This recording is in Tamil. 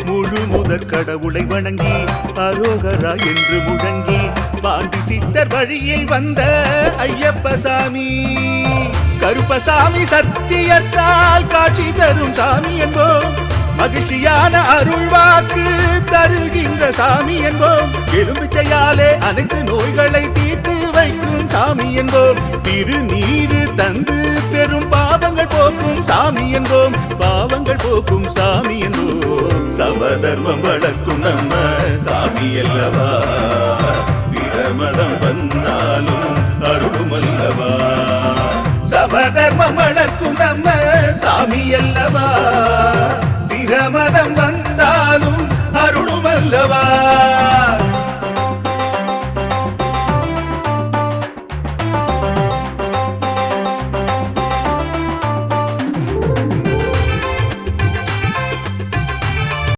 முழு முதற் கடவுளை வணங்கி அரோகரா என்று முழங்கி பாண்டி சித்தர் வழியில் வந்த ஐயப்ப சாமி கருப்பசாமி சத்தியத்தால் காட்சி தரும் சாமி என்போம் மகிழ்ச்சியான அருள் வாக்கு தருகின்ற சாமி என்போம் எலும்பிச்சையாலே அனைத்து நோய்களை தீர்த்து வைக்கும் சாமி என்போம் திருநீரு தந்து பெரும் பாவங்கள் போக்கும் சாமி என்போம் பாவங்கள் போக்கும் சாமி என்போம் சமதர்மம் வளர்க்கும் நம்ம சாமி அல்லவா பிரமதம் வந்தாலும் அருளும் அல்லவா சமதர்மம் வளர்க்கும் நம்ம சாமி அல்லவா பிரமதம் வந்தாலும் அருளும் அல்லவா